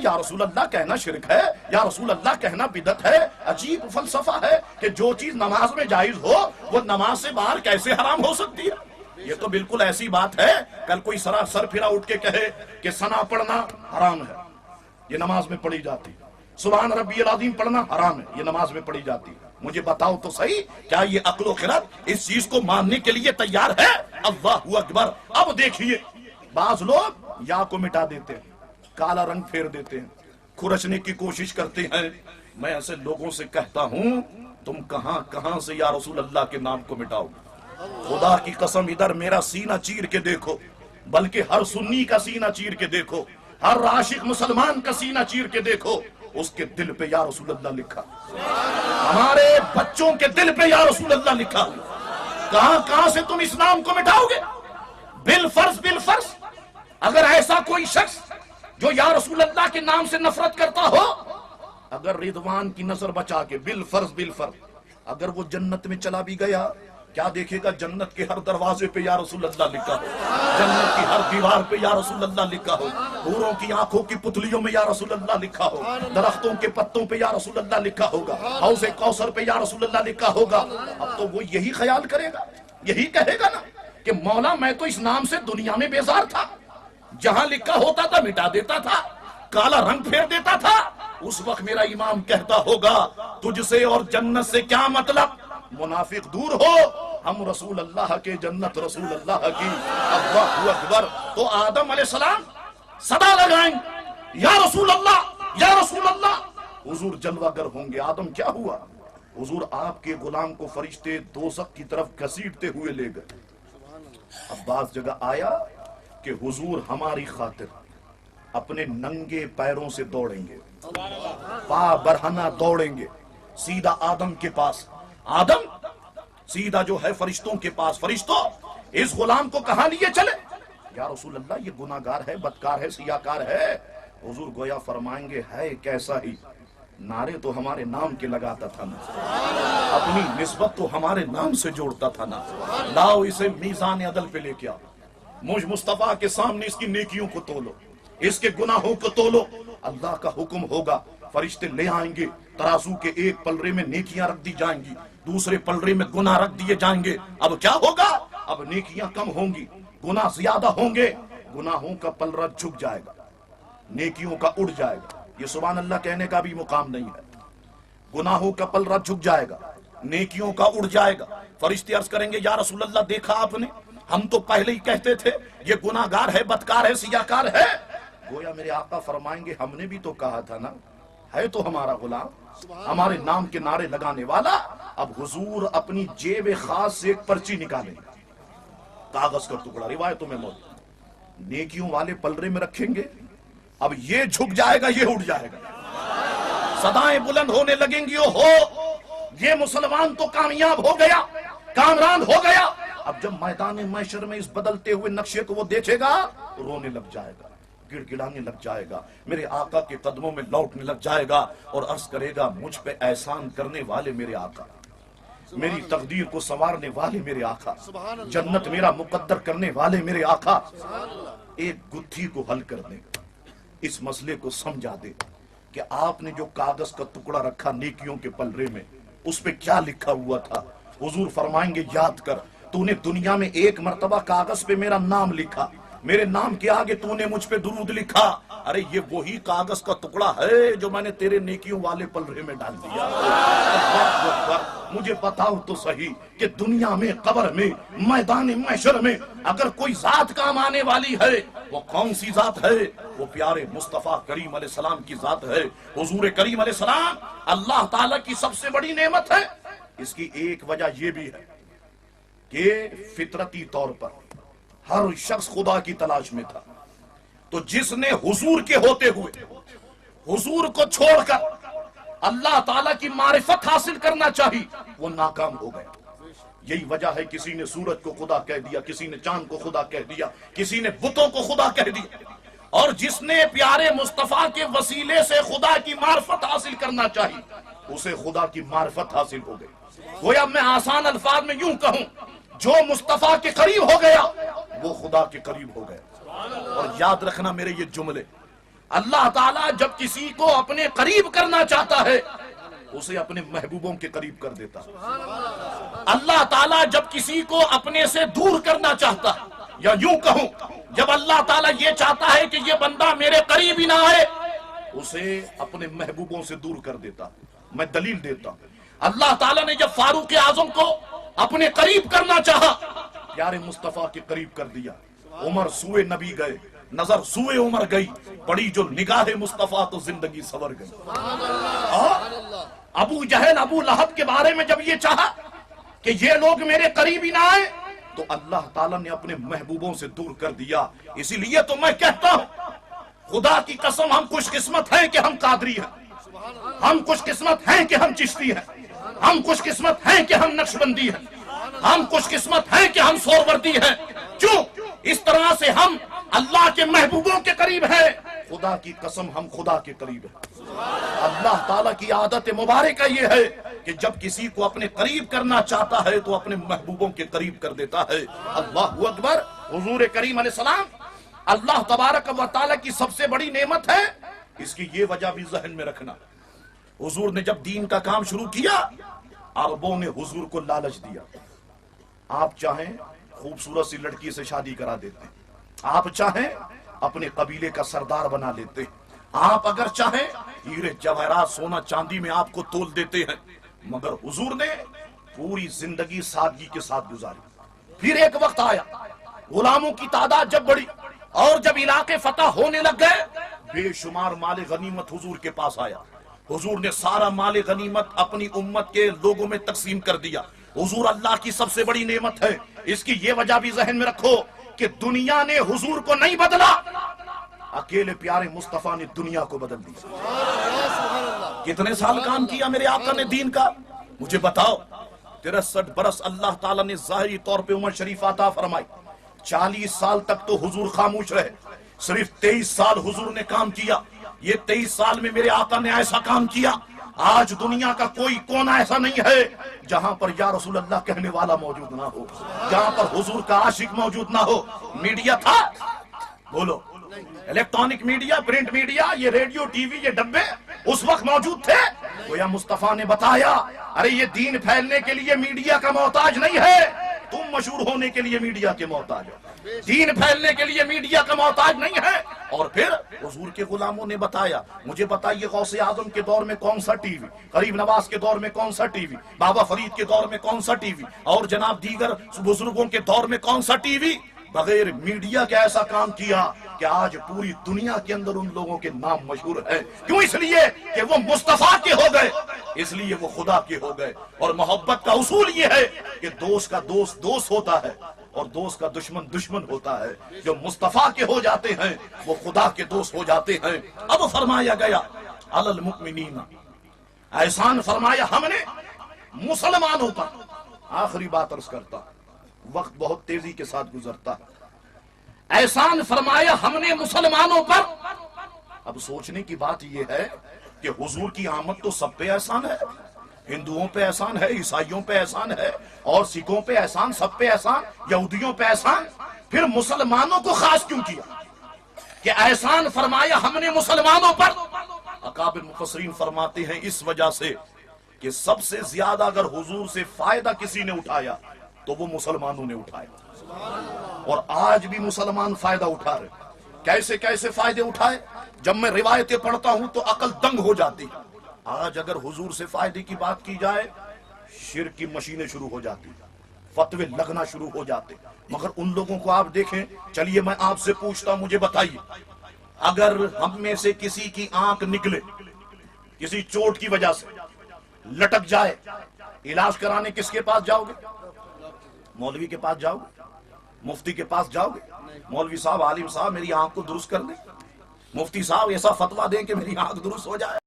یا رسول اللہ کہنا شرک ہے، یا رسول اللہ کہنا بدعت ہے۔ عجیب فلسفہ ہے کہ جو چیز نماز میں جائز ہو وہ نماز سے باہر کیسے حرام ہو سکتی ہے؟ یہ تو بالکل ایسی بات ہے کل کوئی سر پھرا اٹھ کے کہے کہ ثنا پڑھنا حرام ہے، یہ نماز میں پڑھی جاتی، سبحان ربی العظیم پڑھنا حرام ہے، یہ نماز میں پڑھی جاتی۔ مجھے بتاؤ تو صحیح، کیا یہ عقل و خرد اس چیز کو ماننے کے لیے تیار ہے؟ اللہ اکبر۔ اب دیکھیے بعض لوگ یا کو مٹا دیتے ہیں، کالا رنگ پھیر دیتے ہیں، کھرچنے کی کوشش کرتے ہیں۔ میں ایسے لوگوں سے کہتا ہوں تم کہاں کہاں سے یا رسول اللہ کے نام کو مٹاؤ؟ خدا کی قسم ادھر میرا سینہ چیر کے دیکھو، بلکہ ہر سنی کا سینہ چیر کے دیکھو، ہر عاشق مسلمان کا سینہ چیر کے دیکھو، اس کے دل پہ یا رسول اللہ لکھا، ہمارے بچوں کے دل پہ یا رسول اللہ لکھا۔ کہاں کہاں سے تم اس نام کو مٹاؤ گے؟ بالفرض اگر ایسا کوئی شخص جو یا رسول اللہ کے نام سے نفرت کرتا ہو، اگر رضوان کی نظر بچا کے بالفرض اگر وہ جنت میں چلا بھی گیا، کیا دیکھے گا؟ جنت کے ہر دروازے پہ یا رسول اللہ لکھا ہو، جنت کی ہر دیوار پہ یا رسول اللہ لکھا ہو، حوروں کی آنکھوں کی پتلیوں میں یا رسول اللہ لکھا ہو، درختوں کے پتوں پہ یا رسول اللہ لکھا ہوگا، حوض کوثر پہ یا رسول اللہ لکھا ہوگا۔ اب تو وہ یہی خیال کرے گا، یہی کہے گا نا کہ مولا میں تو اس نام سے دنیا میں بیزار تھا، جہاں لکھا ہوتا تھا مٹا دیتا تھا، کالا رنگ پھیر دیتا تھا۔ اس وقت میرا امام کہتا ہوگا تجھ سے اور جنت سے کیا مطلب؟ منافق دور ہو، ہم رسول اللہ کے، جنت رسول اللہ کی۔ اللہ اکبر۔ تو آدم علیہ السلام صدا لگائیں یا رسول اللہ یا رسول اللہ، حضور جلوہ گر ہوں گے۔ آدم کیا ہوا؟ حضور آپ کے غلام کو فرشتے دوزخ کی طرف گھسیٹتے ہوئے لے گئے۔ اب بعض جگہ آیا کہ حضور ہماری خاطر اپنے ننگے پیروں سے دوڑیں گے، پا برہنہ دوڑیں گے سیدھا آدم کے پاس۔ آدم سیدھا جو ہے فرشتوں کے پاس، فرشتوں اس غلام کو کہاں لیے چلے؟ یا رسول اللہ یہ گناہگار ہے، بدکار ہے، سیاکار ہے۔ حضور گویا فرمائیں گے ہے کیسا ہی، نعرے تو ہمارے نام کے لگاتا تھا نا، اپنی نسبت تو ہمارے نام سے جوڑتا تھا نا، لاؤ اسے میزان عدل پہ لے کے آؤ، مجھ مصطفیٰ کے سامنے اس کی نیکیوں کو تولو، اس کے گناہوں کو تولو۔ اللہ کا حکم ہوگا، فرشتے لے آئیں گے، ترازو کے ایک پلڑے میں نیکیاں رکھ دی جائیں گی، دوسرے پلڑے میں گناہ رکھ دیے جائیں گے۔ اب کیا ہوگا؟ اب نیکیاں کم ہوں گی، گناہ زیادہ ہوں گے، گناہوں کا پلڑا جھک جائے گا، نیکیوں کا اڑ جائے گا۔ یہ سبحان اللہ کہنے کا بھی مقام نہیں ہے۔ گناہوں کا پلڑا جھک جائے گا، نیکیوں کا اڑ جائے گا۔ فرشتے عرض کریں گے یا رسول اللہ دیکھا آپ نے، ہم تو پہلے ہی کہتے تھے یہ گناہگار ہے، بدکار ہے، سیاکار ہے۔ گویا میرے آقا فرمائیں گے ہم نے بھی تو کہا تھا نا، ہے تو ہمارا غلام، ہمارے نام کے نعرے لگانے والا۔ اب حضور اپنی جیب خاص سے ایک پرچی نکالیں گے، کاغذ کا ٹکڑا، روایتوں میں موجود، نیکیوں والے پلڑے میں رکھیں گے۔ اب یہ جھک جائے گا، یہ اٹھ جائے گا، صدائیں بلند ہونے لگیں گی، ہو یہ مسلمان تو کامیاب ہو گیا، کامران ہو گیا۔ اب جب میدان محشر میں اس بدلتے ہوئے نقشے کو وہ دیکھے گا، رونے لگ جائے گا، گڑ گڑانے لگ جائے گا، میرے آقا کے قدموں میں لوٹنے لگ جائے گا اور عرض کرے گا مجھ پہ احسان کرنے والے میرے آقا، میری تقدیر کو سنوارنے والے میرے آقا، جنت میرا مقدر کرنے والے میرے آقا، ایک گتھی کو حل کر دے گا، اس مسئلے کو سمجھا دے کہ آپ نے جو کاغذ کا ٹکڑا رکھا نیکیوں کے پلڑے میں، اس پہ کیا لکھا ہوا تھا۔ حضور فرمائیں گے یاد کر، تو نے دنیا میں ایک مرتبہ کاغذ پہ میرا نام لکھا، میرے نام کے آگے تو نے مجھ پہ درود لکھا، ارے یہ وہی کاغذ کا ٹکڑا ہے جو میں نے تیرے نیکیوں والے پلڑے میں ڈال دیا۔ اللہ اکبر۔ مجھے بتاؤ تو صحیح کہ دنیا میں، قبر میں، میدان محشر میں اگر کوئی ذات کام آنے والی ہے، وہ کون سی ذات ہے؟ وہ پیارے مصطفیٰ کریم علیہ السلام کی ذات ہے۔ حضور کریم علیہ السلام اللہ تعالیٰ کی سب سے بڑی نعمت ہے۔ اس کی ایک وجہ یہ بھی ہے کہ فطرتی طور پر ہر شخص خدا کی تلاش میں تھا، تو جس نے حضور کے ہوتے ہوئے حضور کو چھوڑ کر اللہ تعالیٰ کی معرفت حاصل کرنا چاہی، وہ ناکام ہو گیا۔ یہی وجہ ہے کسی نے سورج کو خدا کہہ دیا، کسی نے چاند کو خدا کہہ دیا، کسی نے بتوں کو خدا کہہ دیا، اور جس نے پیارے مصطفیٰ کے وسیلے سے خدا کی معرفت حاصل کرنا چاہی، اسے خدا کی معرفت حاصل ہو گئی۔ گویا میں آسان الفاظ میں یوں کہوں، جو مصطفیٰ کے قریب ہو گیا وہ خدا کے قریب ہو گیا۔ اور یاد رکھنا میرے یہ جملے، اللہ تعالیٰ جب کسی کو اپنے قریب کرنا چاہتا ہے اسے اپنے محبوبوں کے قریب کر دیتا ہے۔ اللہ تعالیٰ جب کسی کو اپنے سے دور کرنا چاہتا ہے، یا یوں کہوں جب اللہ تعالیٰ یہ چاہتا ہے کہ یہ بندہ میرے قریب ہی نہ آئے اسے اپنے محبوبوں سے دور کر دیتا ہے۔ میں دلیل دیتا ہوں، اللہ تعالیٰ نے جب فاروق اعظم کو اپنے قریب کرنا چاہا پیارے مصطفیٰ کے قریب کر دیا۔ عمر سوئے نبی گئے، نظر سوئے عمر گئی، پڑی جو نگاہ مصطفیٰ تو زندگی سور گئی۔ ابو جہل ابو لہب کے بارے میں جب یہ چاہا کہ یہ لوگ میرے قریب ہی نہ آئے تو اللہ تعالیٰ نے اپنے محبوبوں سے دور کر دیا۔ اسی لیے تو میں کہتا ہوں خدا کی قسم ہم خوش قسمت ہیں کہ ہم قادری ہیں، ہم خوش قسمت ہیں کہ ہم چشتی ہیں، ہم خوش قسمت ہیں کہ ہم نقشبندی ہیں، ہم خوش قسمت ہیں کہ ہم سہروردی ہیں۔ کیوں؟ اس طرح سے ہم اللہ کے محبوبوں کے قریب ہیں، خدا کی قسم ہم خدا کے قریب ہیں۔ اللہ تعالیٰ کی عادت مبارکہ یہ ہے کہ جب کسی کو اپنے قریب کرنا چاہتا ہے تو اپنے محبوبوں کے قریب کر دیتا ہے۔ اللہ اکبر۔ حضور کریم علیہ السلام اللہ تبارک و تعالیٰ کی سب سے بڑی نعمت ہے، اس کی یہ وجہ بھی ذہن میں رکھنا۔ حضور نے جب دین کا کام شروع کیا عربوں نے حضور کو لالچ دیا، آپ چاہیں خوبصورت سی لڑکی سے شادی کرا دیتے ہیں، آپ چاہیں اپنے قبیلے کا سردار بنا لیتے ہیں، آپ اگر چاہیں ہیرے جواہرات سونا چاندی میں آپ کو تول دیتے ہیں، مگر حضور نے پوری زندگی سادگی کے ساتھ گزاری۔ پھر ایک وقت آیا غلاموں کی تعداد جب بڑھی اور جب علاقے فتح ہونے لگ گئے بے شمار مال غنیمت حضور کے پاس آیا۔ حضور نے سارا مال غنیمت اپنی امت کے لوگوں میں تقسیم کر دیا۔ حضور اللہ کی سب سے بڑی نعمت ہے، اس کی یہ وجہ بھی ذہن میں رکھو کہ دنیا نے حضور کو نہیں بدلا، اکیلے پیارے مصطفیٰ نے دنیا کو بدل دیا۔ کتنے سال کام کیا میرے آقا نے دین کا؟ مجھے بتاؤ۔ 63 برس اللہ تعالیٰ نے ظاہری طور پہ عمر شریف عطا فرمائی، 40 سال تک تو حضور خاموش رہے، صرف 23 سال حضور نے کام کیا۔ یہ 23 سال میں میرے آقا نے ایسا کام کیا، آج دنیا کا کوئی کونا ایسا نہیں ہے جہاں پر یا رسول اللہ کہنے والا موجود نہ ہو، جہاں پر حضور کا عاشق موجود نہ ہو۔ میڈیا تھا؟ بولو، الیکٹرانک میڈیا، پرنٹ میڈیا، یہ ریڈیو ٹی وی، یہ ڈبے اس وقت موجود تھے؟ گویا مصطفیٰ نے بتایا ارے یہ دین پھیلنے کے لیے میڈیا کا محتاج نہیں ہے، تم مشہور ہونے کے لیے میڈیا کے محتاج ہو، دین پھیلنے کے لیے میڈیا کا محتاج نہیں ہے۔ اور پھر حضور کے غلاموں نے بتایا، مجھے بتائیے غوث اعظم کے دور میں کون سا ٹی وی، غریب نواز کے دور میں کون سا ٹی وی، بابا فرید کے دور میں کون سا ٹی وی، اور جناب دیگر بزرگوں کے دور میں کون سا ٹی وی؟ بغیر میڈیا کے ایسا کام کیا کہ آج پوری دنیا کے اندر ان لوگوں کے نام مشہور ہیں۔ کیوں؟ اس لیے کہ وہ مصطفیٰ کے ہو گئے، اس لیے وہ خدا کے ہو گئے۔ اور محبت کا اصول یہ ہے کہ دوست کا دوست دوست ہوتا ہے اور دوست کا دشمن دشمن ہوتا ہے۔ جو مصطفیٰ کے ہو جاتے ہیں وہ خدا کے دوست ہو جاتے ہیں۔ اب فرمایا گیا علی المؤمنین، احسان فرمایا ہم نے مسلمانوں پر۔ آخری بات عرض کرتا، وقت بہت تیزی کے ساتھ گزرتا ہے۔ احسان فرمایا ہم نے مسلمانوں پر۔ اب سوچنے کی بات یہ ہے کہ حضور کی آمد تو سب پہ احسان ہے، ہندوؤں پہ احسان ہے، عیسائیوں پہ احسان ہے، اور سکھوں پہ احسان، سب پہ احسان، یہودیوں پہ احسان، پھر مسلمانوں کو خاص کیوں کیا کہ احسان فرمایا ہم نے مسلمانوں پر؟ اکابر مفسرین فرماتے ہیں اس وجہ سے کہ سب سے زیادہ اگر حضور سے فائدہ کسی نے اٹھایا تو وہ مسلمانوں نے اٹھایا، اور آج بھی مسلمان فائدہ اٹھا رہے۔ کیسے کیسے فائدے اٹھائے؟ جب میں روایتیں پڑھتا ہوں تو عقل دنگ ہو جاتی۔ آج اگر حضور سے فائدے کی بات کی جائے شرک کی مشینیں شروع ہو جاتی، فتوے لگنا شروع ہو جاتے۔ مگر ان لوگوں کو آپ دیکھیں، چلیے میں آپ سے پوچھتا ہوں، مجھے بتائیے اگر ہم میں سے کسی کی آنکھ نکلے کسی چوٹ کی وجہ سے، لٹک جائے، علاج کرانے کس کے پاس جاؤ گے؟ مولوی کے پاس جاؤ گے؟ مفتی کے پاس جاؤ گے؟ مولوی صاحب، عالم صاحب میری آنکھ کو درست کر دیں، مفتی صاحب ایسا فتویٰ دیں کہ میری آنکھ درست ہو جائے۔